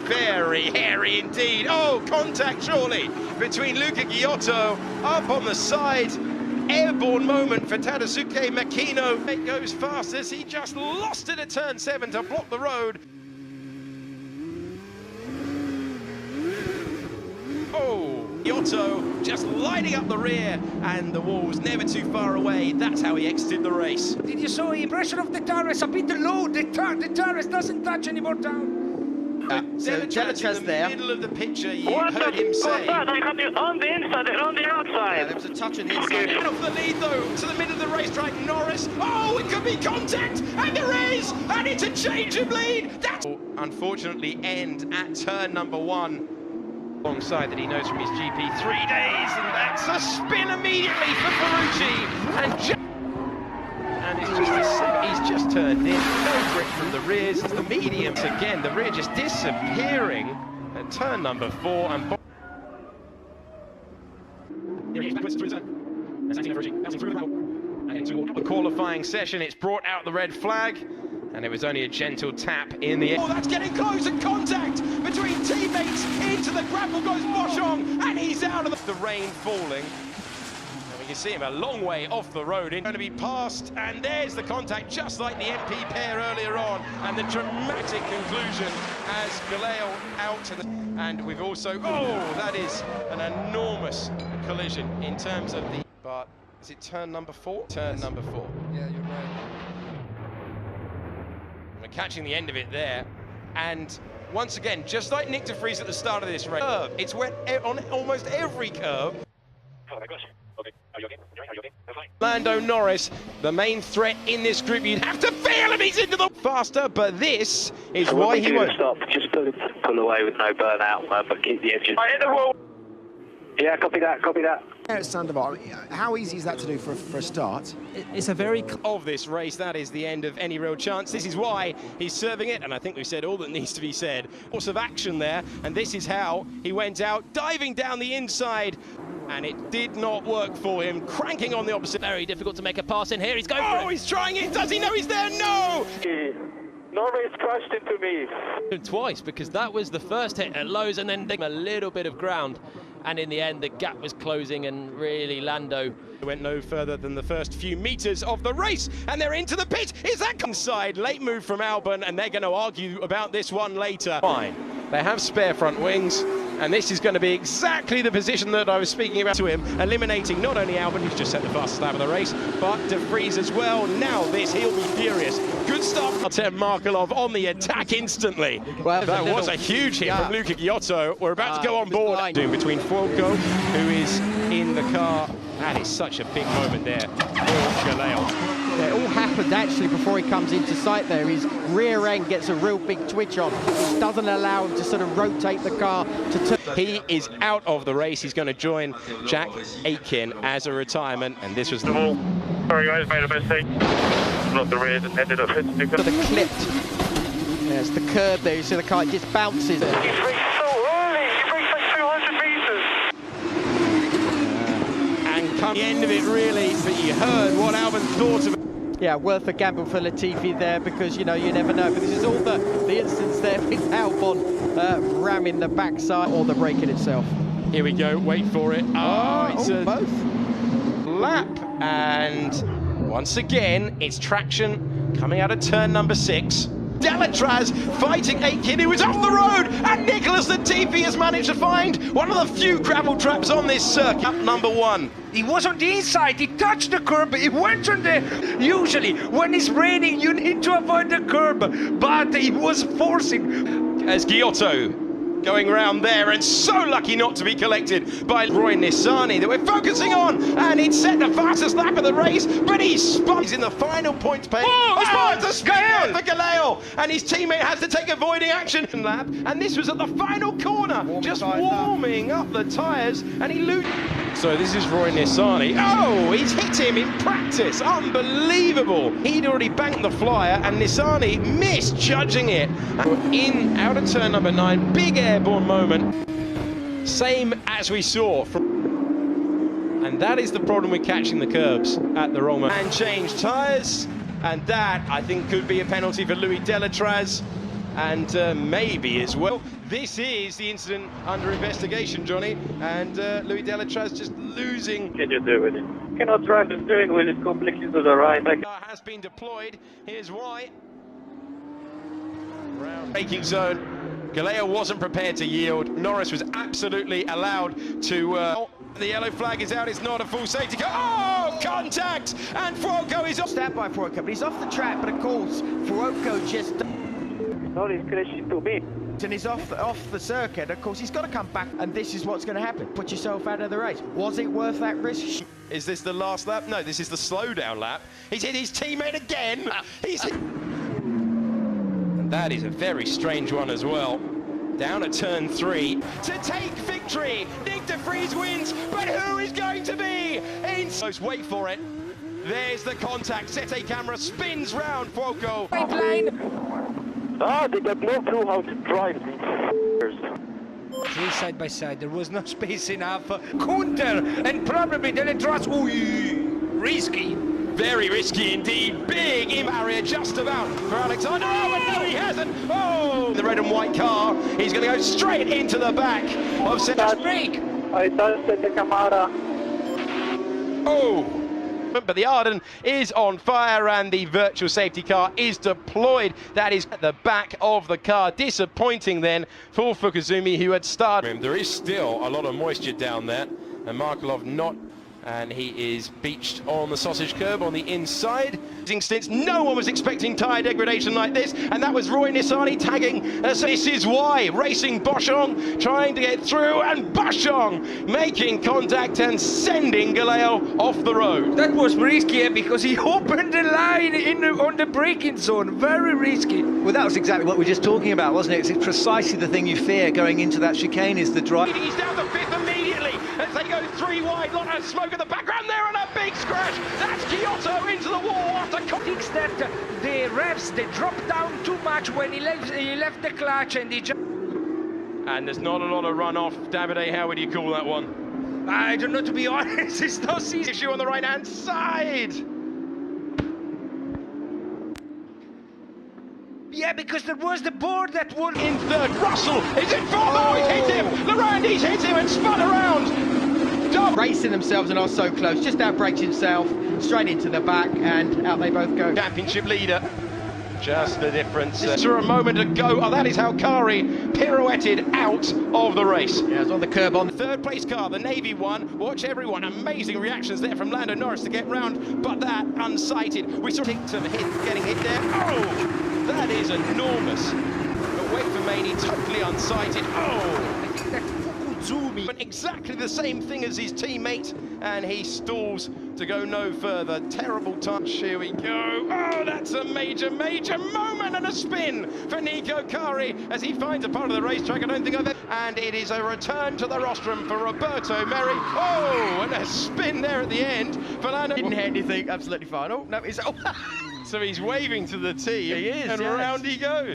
Very hairy indeed. Oh, contact surely between Luca Giotto up on the side. Airborne moment for Tadasuke Makino. It goes fast as he just lost it at turn 7 to block the road. Oh, Giotto just lighting up the rear, and the wall was never too far away. That's how he exited the race. Did you saw the impression of the tires a bit low? The tires doesn't touch anymore down. So Delatraz in the middle of the picture, you heard him say. On the inside and on the outside. Yeah, there was a touch on the inside. Out of the lead though, to the middle of the racetrack, Norris. Oh, it could be contact, and there is, and it's a change of lead. That's unfortunately end at turn number 1. Alongside that he knows from his GP 3 days, and that's a spin immediately for Ferrucci, and it's just he's just turned in. No grip from the rears. It's the mediums again. The rear just disappearing at turn number 4. And the qualifying session, it's brought out the red flag, and it was only a gentle tap in the... Oh, that's getting close, and contact between teammates. Into the grapple goes Boschong, and he's out of the rain falling. And we can see him a long way off the road. Going to be passed, and there's the contact, just like the MP pair earlier on, and the dramatic conclusion as Galeo out. And we've also... Oh, that is an enormous collision in terms of the... But is it turn number 4? Turn number 4. Yeah, you're right. We're catching the end of it there, and once again, just like Nyck de Vries at the start of this race, it's wet on almost every curve. Okay. Are you okay? That's fine. Lando Norris, the main threat in this group. You'd have to feel him. He's into the faster, but this is why he won't stop. Just pull away with no burnout, but keep the engine. I hit the wall. Yeah, copy that. At Sandoval, how easy is that to do for a start? It's a very... Of this race, that is the end of any real chance. This is why he's serving it, and I think we've said all that needs to be said. Course of action there, and this is how he went out, diving down the inside, and it did not work for him, cranking on the opposite. Very difficult to make a pass in here. He's going for it. Oh, he's trying it. Does he know he's there? No! Norris crashed into me. Twice, because that was the first hit at Lowe's, and then a little bit of ground. And in the end, the gap was closing, and really Lando went no further than the first few meters of the race, and they're into the pit. Is that inside? Late move from Albon, and they're going to argue about this one later. Fine. They have spare front wings, and this is going to be exactly the position that I was speaking about to him, eliminating not only Albon, who's just set the fastest lap of the race, but de Vries as well. Now this, he'll be furious. Good start. Artem Markelov on the attack instantly. Well, that was a huge hit from Luca Giotto. We're about to go on board. Doing between Fulco, who is in the car. That is such a big moment there for Galeo. Yeah, it all happened actually before he comes into sight there. His rear end gets a real big twitch on, which doesn't allow him to sort of rotate the car to turn. He is out of the race. He's going to join Jack Aitken as a retirement, and this was the wall. Sorry guys, made a mistake. Not the rear, and ended up hitting the Sort of clipped. There's the curb there. You see the car, it just bounces. He brakes so early. He brakes like 200 meters. And come the end of it really, but you heard what Albon thought of it. Yeah, worth a gamble for Latifi there, because you know you never know. But this is all the instance there with Albon ramming the backside or the braking itself. Here we go. Wait for it. It's both lap, and once again it's traction coming out of turn number 6. Delatraz fighting Aitken, who is off the road, and Nicholas Latifi has managed to find one of the few gravel traps on this circuit. Lap number 1. He was on the inside, he touched the curb, he went on there. Usually, when it's raining, you need to avoid the curb, but he was forcing. As Giotto going round there, and so lucky not to be collected by Roy Nissany that we're focusing on, and he'd set the fastest lap of the race, but he spun. He's in the final points pay. It's a spin for Galeo, and his teammate has to take avoiding action lap, and this was at the final corner, warming up the tyres, and he loses. So this is Roy Nissany. Oh, he's hit him in practice. Unbelievable. He'd already banked the flyer, and Nissany misjudging it. In out of turn number 9, big airborne moment. Same as we saw from... And that is the problem with catching the curbs at the wrong moment. And change tyres, and that, I think, could be a penalty for Louis Delatraz. and maybe as well. This is the incident under investigation, Johnny, and Louis Delatraz just losing. Can you do with it? Cannot drive the steering wheel, it's completely to the right. Has been deployed. Here's why. Round braking zone. Galea wasn't prepared to yield. Norris was absolutely allowed to. The yellow flag is out. It's not a full safety car. Oh, contact! And Fuoco is off. Stand by Fuoco, but he's off the track. But of course, Fuoco just. No, he's crashing to me. And he's off the circuit. Of course, he's got to come back, and this is what's going to happen. Put yourself out of the race. Was it worth that risk? Is this the last lap? No, this is the slowdown lap. He's hit his teammate again. He's hit. And that is a very strange one as well. Down at turn 3 to take victory. Nick de Vries wins, but who is going to be in? Wait for it. There's the contact. Sete camera spins round Fuoco. Right line. Ah, they got no clue how to drive these Three side by side, there was no space enough. Counter, and probably Delatraz. Ooh, risky. Very risky indeed. Big in barrier just about for Alexander. Oh, and no, he hasn't. Oh, the red and white car. He's going to go straight into the back of Sete. Break. I touched the camera. Oh. But the Arden is on fire and the virtual safety car is deployed. That is at the back of the car. Disappointing then for Fukuzumi, who had started. There is still a lot of moisture down there, and Markelov not, and he is beached on the sausage curb on the inside. Stints. No one was expecting tyre degradation like this, and that was Roy Nissany tagging. This is why racing Boschong, trying to get through, and Boschong making contact and sending Galeo off the road. That was risky because he opened the line on the braking zone. Very risky. Well, that was exactly what we were just talking about, wasn't it? It's precisely the thing you fear going into that chicane is the drive. He's down the 5th immediately as they go 3 wide. Lot of smoke in the background there and a big scratch. That's Giotto into the wall after Thinks that the revs they dropped down too much when he left the clutch and he just. And there's not a lot of runoff. Davide, how would you call that one? I don't know, to be honest. It's no season. Issue on the right hand side. Yeah, because there was the board that would. In third, Russell is in fourth. Oh, he hit him. Larandi's hit him and spun around. Racing themselves and are so close. Just outbrakes himself, straight into the back, and out they both go. Championship leader. Just the difference. For a moment ago, oh, that is how Kari pirouetted out of the race. Yeah, it's on the curb on. Third place car, the Navy one. Watch everyone. Amazing reactions there from Lando Norris to get round, but that unsighted. We saw Ticktum getting hit there. Oh, that is enormous. But wait for Maney, totally unsighted. Oh, I think that's Fukuzumi. But exactly the same thing as his teammate, and he stalls to go no further. Terrible touch. Here we go. Oh, that's a major, major moment and a spin for Nico Kari as he finds a part of the racetrack I don't think I've ever. And it is a return to the rostrum for Roberto Merri. Oh, and a spin there at the end. Fernando Didn't hit anything. Absolutely fine. Oh no, he's. Oh. So he's waving to the team, He is, and yes. round he goes.